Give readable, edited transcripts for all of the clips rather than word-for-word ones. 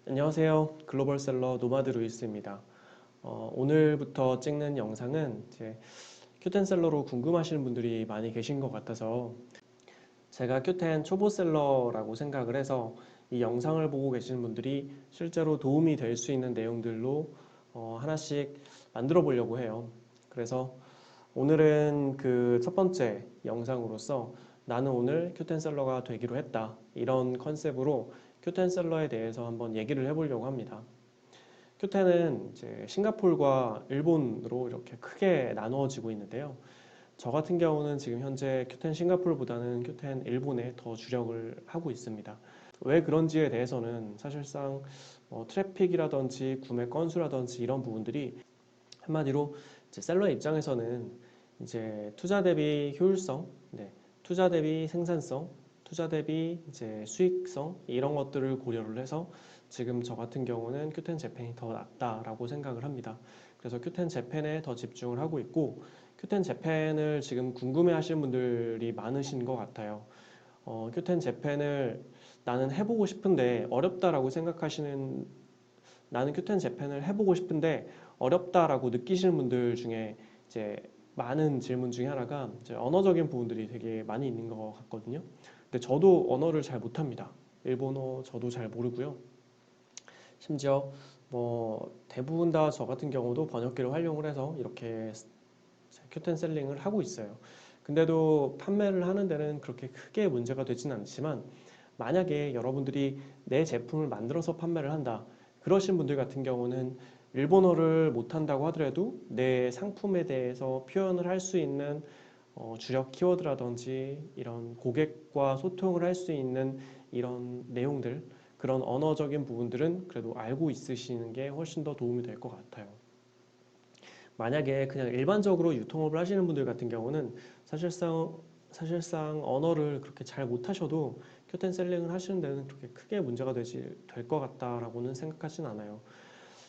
안녕하세요. 글로벌셀러 노마드 루이스입니다. 오늘부터 찍는 영상은 이제 큐텐셀러로 궁금하시는 분들이 많이 계신 것 같아서 제가 큐텐 초보셀러라고 생각을 해서 이 영상을 보고 계시는 분들이 실제로 도움이 될 수 있는 내용들로 하나씩 만들어 보려고 해요. 그래서 오늘은 그 첫 번째 영상으로서 나는 오늘 큐텐셀러가 되기로 했다. 이런 컨셉으로 큐텐셀러에 대해서 한번 얘기를 해보려고 합니다. 큐텐은 이제 싱가포르와 일본으로 이렇게 크게 나누어지고 있는데요. 저 같은 경우는 지금 현재 큐텐 싱가포르보다는 큐텐 일본에 더 주력을 하고 있습니다. 왜 그런지에 대해서는 사실상 트래픽이라든지 구매 건수라든지 이런 부분들이 한마디로 이제 셀러의 입장에서는 이제 투자 대비 효율성, 투자 대비 생산성, 투자 대비 이제 수익성 이런 것들을 고려를 해서 지금 저 같은 경우는 큐텐 재팬이 더 낫다라고 생각을 합니다. 그래서 큐텐 재팬에 더 집중을 하고 있고 큐텐 재팬을 지금 궁금해하시는 분들이 많으신 것 같아요. 큐텐 재팬을 나는 해보고 싶은데 어렵다라고 생각하시는 나는 큐텐 재팬을 해보고 싶은데 어렵다라고 느끼시는 분들 중에 이제 많은 질문 중에 하나가 이제 언어적인 부분들이 되게 많이 있는 것 같거든요. 근데 저도 언어를 잘 못합니다. 일본어 저도 잘 모르고요. 심지어 뭐 대부분 다 저 같은 경우도 번역기를 활용을 해서 이렇게 큐텐 셀링을 하고 있어요. 근데도 판매를 하는 데는 그렇게 크게 문제가 되진 않지만 만약에 여러분들이 내 제품을 만들어서 판매를 한다. 그러신 분들 같은 경우는 일본어를 못한다고 하더라도 내 상품에 대해서 표현을 할 수 있는 주력 키워드라든지 이런 고객과 소통을 할 수 있는 이런 내용들, 그런 언어적인 부분들은 그래도 알고 있으시는 게 훨씬 더 도움이 될 것 같아요. 만약에 그냥 일반적으로 유통업을 하시는 분들 같은 경우는 사실상 언어를 그렇게 잘 못하셔도 큐텐 셀링을 하시는 데는 그렇게 크게 문제가 될 것 같다라고는 생각하진 않아요.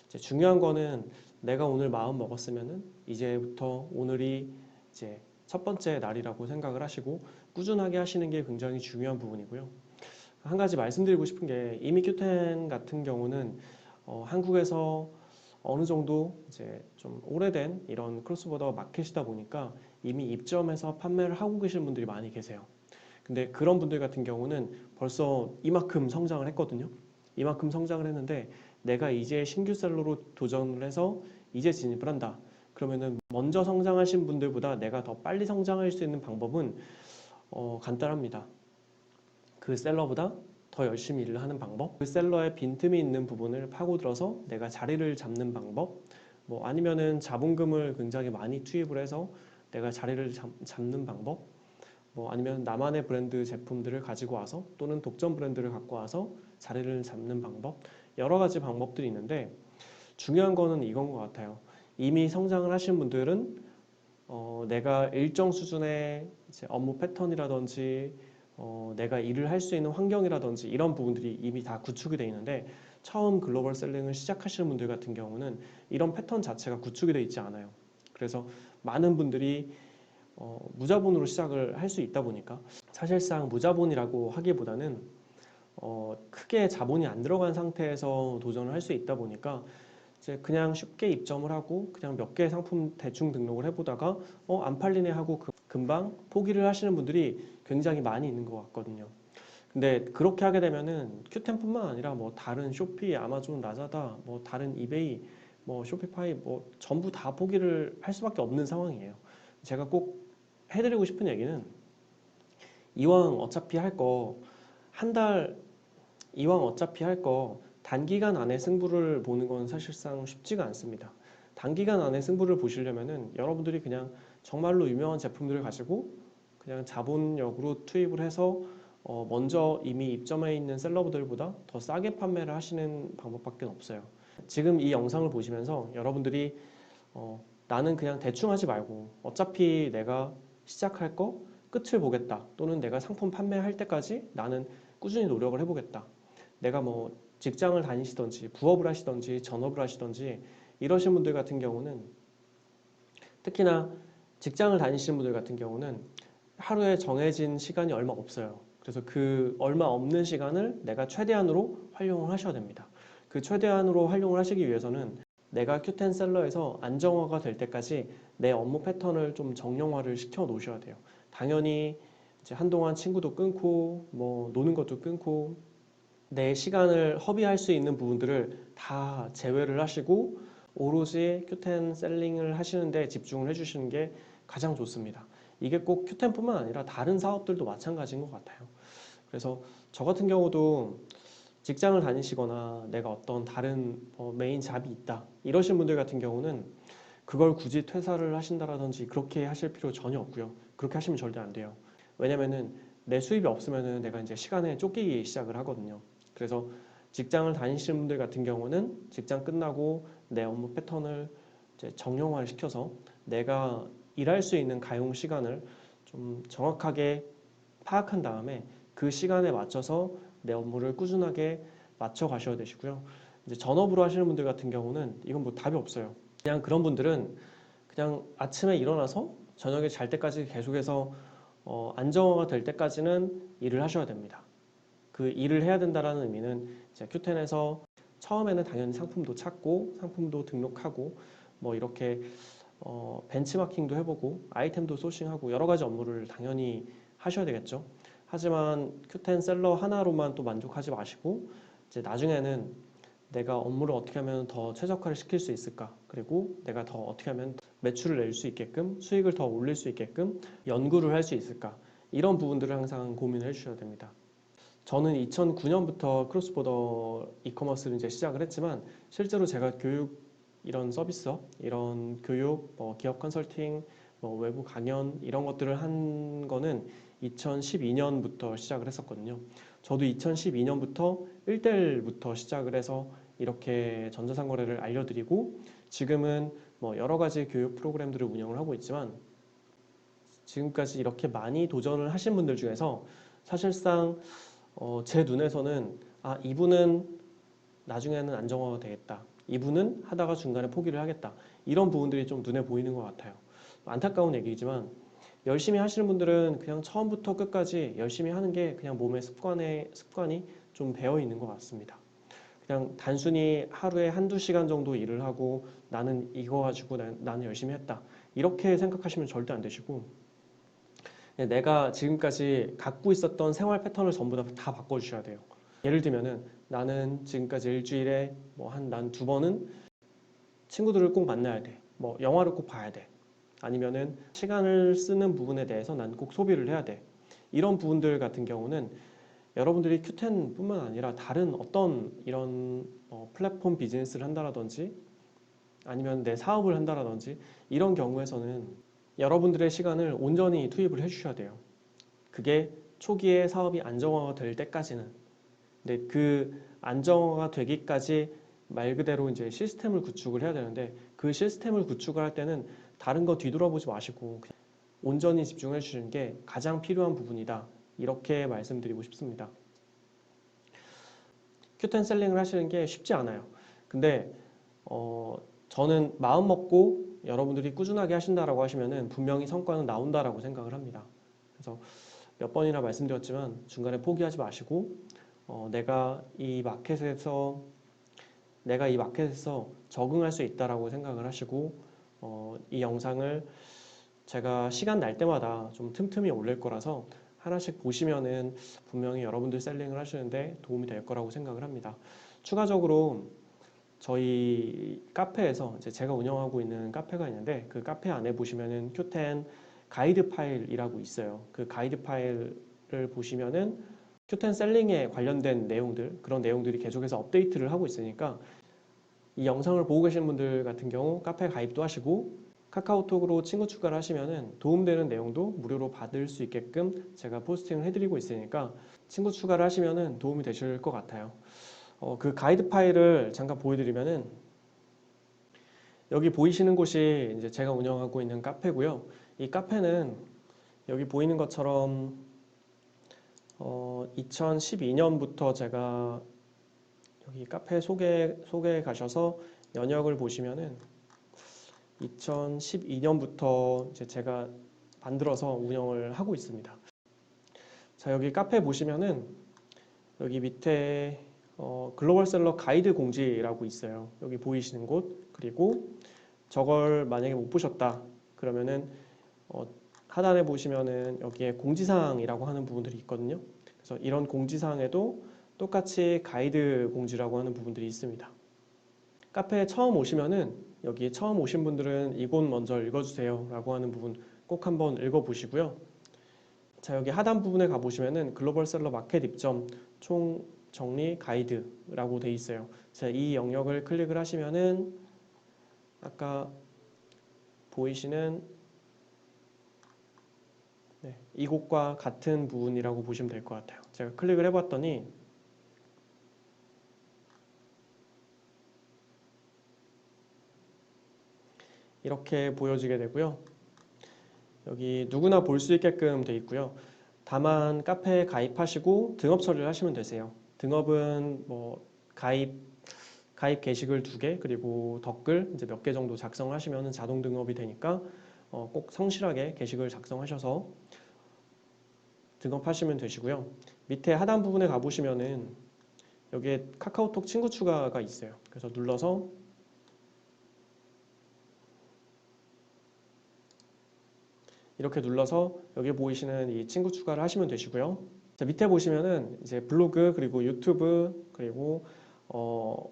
이제 중요한 거는 내가 오늘 마음 먹었으면은 이제부터 오늘이 이제 첫 번째 날이라고 생각을 하시고 꾸준하게 하시는 게 굉장히 중요한 부분이고요. 한 가지 말씀드리고 싶은 게 이미 큐텐 같은 경우는 한국에서 어느 정도 이제 좀 오래된 이런 크로스보더 마켓이다 보니까 이미 입점해서 판매를 하고 계신 분들이 많이 계세요. 근데 그런 분들 같은 경우는 벌써 이만큼 성장을 했거든요. 이만큼 성장을 했는데 내가 이제 신규 셀러로 도전을 해서 이제 진입을 한다. 그러면은 먼저 성장하신 분들보다 내가 더 빨리 성장할 수 있는 방법은 간단합니다. 그 셀러보다 더 열심히 일을 하는 방법, 그 셀러의 빈틈이 있는 부분을 파고들어서 내가 자리를 잡는 방법, 뭐 아니면은 자본금을 굉장히 많이 투입을 해서 내가 자리를 잡는 방법, 뭐 아니면 나만의 브랜드 제품들을 가지고 와서 또는 독점 브랜드를 갖고 와서 자리를 잡는 방법, 여러 가지 방법들이 있는데 중요한 거는 이건 것 같아요. 이미 성장을 하신 분들은 내가 일정 수준의 이제 업무 패턴이라든지 내가 일을 할 수 있는 환경이라든지 이런 부분들이 이미 다 구축이 되어 있는데 처음 글로벌 셀링을 시작하시는 분들 같은 경우는 이런 패턴 자체가 구축이 되어 있지 않아요. 그래서 많은 분들이 무자본으로 시작을 할 수 있다 보니까 사실상 무자본이라고 하기보다는 크게 자본이 안 들어간 상태에서 도전을 할 수 있다 보니까 이제 그냥 쉽게 입점을 하고 그냥 몇 개의 상품 대충 등록을 해보다가 안 팔리네 하고 금방 포기를 하시는 분들이 굉장히 많이 있는 것 같거든요. 근데 그렇게 하게 되면은 큐텐뿐만 아니라 뭐 다른 쇼피, 아마존, 라자다, 뭐 다른 이베이, 뭐 쇼피파이 뭐 전부 다 포기를 할 수밖에 없는 상황이에요. 제가 꼭 해드리고 싶은 얘기는 이왕 어차피 할 거 한 달, 이왕 어차피 할 거 단기간 안에 승부를 보는 건 사실상 쉽지가 않습니다. 단기간 안에 승부를 보시려면은 여러분들이 그냥 정말로 유명한 제품들을 가지고 그냥 자본력으로 투입을 해서 먼저 이미 입점해 있는 셀러들보다 더 싸게 판매를 하시는 방법밖에 없어요. 지금 이 영상을 보시면서 여러분들이 나는 그냥 대충 하지 말고 어차피 내가 시작할 거 끝을 보겠다. 또는 내가 상품 판매할 때까지 나는 꾸준히 노력을 해보겠다. 내가 뭐 직장을 다니시던지 부업을 하시던지 전업을 하시던지 이러신 분들 같은 경우는 특히나 직장을 다니시는 분들 같은 경우는 하루에 정해진 시간이 얼마 없어요. 그래서 그 얼마 없는 시간을 내가 최대한으로 활용을 하셔야 됩니다. 그 최대한으로 활용을 하시기 위해서는 내가 큐텐 셀러에서 안정화가 될 때까지 내 업무 패턴을 좀 정형화를 시켜 놓으셔야 돼요. 당연히 이제 한동안 친구도 끊고 뭐 노는 것도 끊고 내 시간을 허비할 수 있는 부분들을 다 제외를 하시고 오로지 큐텐 셀링을 하시는데 집중을 해주시는 게 가장 좋습니다. 이게 꼭 큐텐뿐만 아니라 다른 사업들도 마찬가지인 것 같아요. 그래서 저 같은 경우도 직장을 다니시거나 내가 어떤 다른 메인 잡이 있다 이러신 분들 같은 경우는 그걸 굳이 퇴사를 하신다라든지 그렇게 하실 필요 전혀 없고요. 그렇게 하시면 절대 안 돼요. 왜냐면은 내 수입이 없으면은 내가 이제 시간에 쫓기기 시작을 하거든요. 그래서 직장을 다니시는 분들 같은 경우는 직장 끝나고 내 업무 패턴을 이제 정형화를 시켜서 내가 일할 수 있는 가용 시간을 좀 정확하게 파악한 다음에 그 시간에 맞춰서 내 업무를 꾸준하게 맞춰 가셔야 되시고요. 이제 전업으로 하시는 분들 같은 경우는 이건 뭐 답이 없어요. 그냥 그런 분들은 그냥 아침에 일어나서 저녁에 잘 때까지 계속해서 안정화가 될 때까지는 일을 하셔야 됩니다. 그 일을 해야 된다라는 의미는 이제 큐텐에서 처음에는 당연히 상품도 찾고 상품도 등록하고 뭐 이렇게 벤치마킹도 해보고 아이템도 소싱하고 여러 가지 업무를 당연히 하셔야 되겠죠. 하지만 큐텐 셀러 하나로만 또 만족하지 마시고 이제 나중에는 내가 업무를 어떻게 하면 더 최적화를 시킬 수 있을까? 그리고 내가 더 어떻게 하면 매출을 낼 수 있게끔 수익을 더 올릴 수 있게끔 연구를 할 수 있을까? 이런 부분들을 항상 고민을 해주셔야 됩니다. 저는 2009년부터 크로스보더 이커머스를 이제 시작을 했지만 실제로 제가 교육 이런 서비스업, 이런 교육, 기업 컨설팅, 외부 강연 이런 것들을 한 거는 2012년부터 시작을 했었거든요. 저도 2012년부터 1대1부터 시작을 해서 이렇게 전자상거래를 알려드리고 지금은 뭐 여러 가지 교육 프로그램들을 운영을 하고 있지만 지금까지 이렇게 많이 도전을 하신 분들 중에서 사실상 제 눈에서는 이분은 나중에는 안정화가 되겠다. 이분은 하다가 중간에 포기를 하겠다. 이런 부분들이 좀 눈에 보이는 것 같아요. 안타까운 얘기지만 열심히 하시는 분들은 그냥 처음부터 끝까지 열심히 하는 게 그냥 몸의 습관이 좀 배어 있는 것 같습니다. 그냥 단순히 하루에 한두 시간 정도 일을 하고 나는 이거 가지고 나는 열심히 했다. 이렇게 생각하시면 절대 안 되시고 내가 지금까지 갖고 있었던 생활 패턴을 전부 다 바꿔주셔야 돼요. 예를 들면은 나는 지금까지 일주일에 난 2번은 친구들을 꼭 만나야 돼. 영화를 꼭 봐야 돼. 아니면은 시간을 쓰는 부분에 대해서 난 꼭 소비를 해야 돼. 이런 부분들 같은 경우는 여러분들이 Q10뿐만 아니라 다른 어떤 이런 플랫폼 비즈니스를 한다라든지 아니면 내 사업을 한다라든지 이런 경우에서는 여러분들의 시간을 온전히 투입을 해주셔야 돼요. 그게 초기에 사업이 안정화가 될 때까지는. 근데 그 안정화가 되기까지 말 그대로 이제 시스템을 구축을 해야 되는데 그 시스템을 구축을 할 때는 다른 거 뒤돌아보지 마시고 그냥 온전히 집중해 주시는 게 가장 필요한 부분이다. 이렇게 말씀드리고 싶습니다. 큐텐 셀링을 하시는 게 쉽지 않아요. 근데 저는 마음 먹고 여러분들이 꾸준하게 하신다라고 하시면은 분명히 성과는 나온다라고 생각을 합니다. 그래서 몇 번이나 말씀드렸지만 중간에 포기하지 마시고 내가 이 마켓에서 적응할 수 있다라고 생각을 하시고 이 영상을 제가 시간 날 때마다 좀 틈틈이 올릴 거라서 하나씩 보시면은 분명히 여러분들 셀링을 하시는데 도움이 될 거라고 생각을 합니다. 추가적으로 저희 카페에서 이제 제가 운영하고 있는 카페가 있는데 그 카페 안에 보시면은 Q10 가이드 파일이라고 있어요. 그 가이드 파일을 보시면은 Q10 셀링에 관련된 내용들, 그런 내용들이 계속해서 업데이트를 하고 있으니까 이 영상을 보고 계시는 분들 같은 경우 카페 가입도 하시고 카카오톡으로 친구 추가를 하시면은 도움되는 내용도 무료로 받을 수 있게끔 제가 포스팅을 해드리고 있으니까 친구 추가를 하시면은 도움이 되실 것 같아요. 그 가이드 파일을 잠깐 보여드리면은 여기 보이시는 곳이 이제 제가 운영하고 있는 카페고요. 이 카페는 여기 보이는 것처럼 2012년부터 제가 여기 카페 소개에 가셔서 연역을 보시면은 2012년부터 이제 제가 만들어서 운영을 하고 있습니다. 자, 여기 카페 보시면은 여기 밑에 글로벌셀러 가이드 공지라고 있어요. 여기 보이시는 곳. 그리고 저걸 만약에 못 보셨다 그러면은 하단에 보시면은 여기에 공지사항이라고 하는 부분들이 있거든요. 그래서 이런 공지사항에도 똑같이 가이드 공지라고 하는 부분들이 있습니다. 카페에 처음 오시면은 여기 처음 오신 분들은 이곳 먼저 읽어주세요 라고 하는 부분 꼭 한번 읽어보시고요. 자, 여기 하단 부분에 가보시면은 글로벌셀러 마켓 입점 총 정리 가이드라고 돼 있어요. 자, 이 영역을 클릭을 하시면은 아까 보이시는 이곳과 같은 부분이라고 보시면 될 것 같아요. 제가 클릭을 해봤더니 이렇게 보여지게 되고요. 여기 누구나 볼 수 있게끔 되어 있고요. 다만 카페에 가입하시고 등업 처리를 하시면 되세요. 등업은 뭐 가입 게시글 2개 그리고 댓글 이제 몇 개 정도 작성하시면 자동 등업이 되니까 꼭 성실하게 게시글 작성하셔서 등업하시면 되시고요. 밑에 하단 부분에 가보시면은 여기에 카카오톡 친구 추가가 있어요. 그래서 눌러서 이렇게 눌러서 여기 보이시는 이 친구 추가를 하시면 되시고요. 자, 밑에 보시면은 이제 블로그 그리고 유튜브 그리고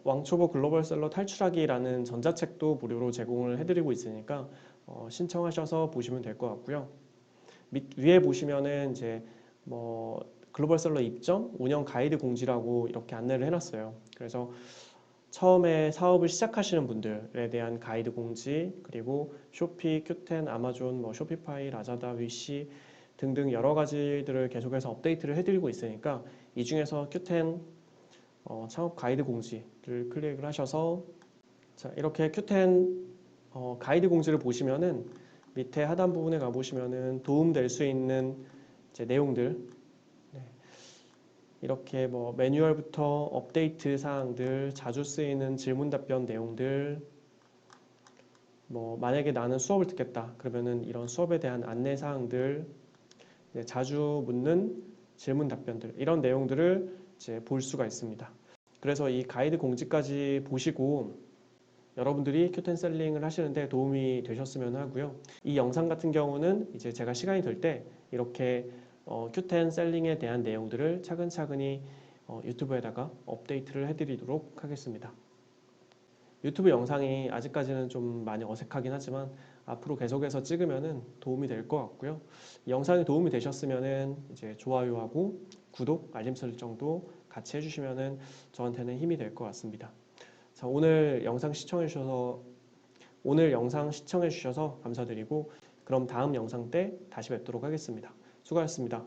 왕초보 글로벌셀러 탈출하기라는 전자책도 무료로 제공을 해드리고 있으니까 신청하셔서 보시면 될 것 같고요. 위에 보시면은 이제 뭐 글로벌셀러 입점 운영 가이드 공지라고 이렇게 안내를 해놨어요. 그래서 처음에 사업을 시작하시는 분들에 대한 가이드 공지 그리고 쇼피, 큐텐, 아마존, 뭐 쇼피파이, 라자다, 위시 등등 여러 가지들을 계속해서 업데이트를 해드리고 있으니까 이 중에서 큐텐 창업 가이드 공지를 클릭을 하셔서 자, 이렇게 큐텐 가이드 공지를 보시면은 밑에 하단 부분에 가보시면은 도움될 수 있는 이제 내용들 이렇게 뭐 매뉴얼부터 업데이트 사항들, 자주 쓰이는 질문 답변 내용들, 뭐 만약에 나는 수업을 듣겠다 그러면은 이런 수업에 대한 안내 사항들, 자주 묻는 질문 답변들 이런 내용들을 이제 볼 수가 있습니다. 그래서 이 가이드 공지까지 보시고 여러분들이 큐텐 셀링을 하시는데 도움이 되셨으면 하고요. 이 영상 같은 경우는 이제 제가 시간이 될 때 이렇게 큐텐 셀링에 대한 내용들을 차근차근히 유튜브에다가 업데이트를 해드리도록 하겠습니다. 유튜브 영상이 아직까지는 좀 많이 어색하긴 하지만 앞으로 계속해서 찍으면은 도움이 될 것 같고요. 이 영상이 도움이 되셨으면은 이제 좋아요하고 구독, 알림 설정도 같이 해주시면은 저한테는 힘이 될 것 같습니다. 자, 오늘 영상 시청해 주셔서 감사드리고 그럼 다음 영상 때 다시 뵙도록 하겠습니다. 수고하셨습니다.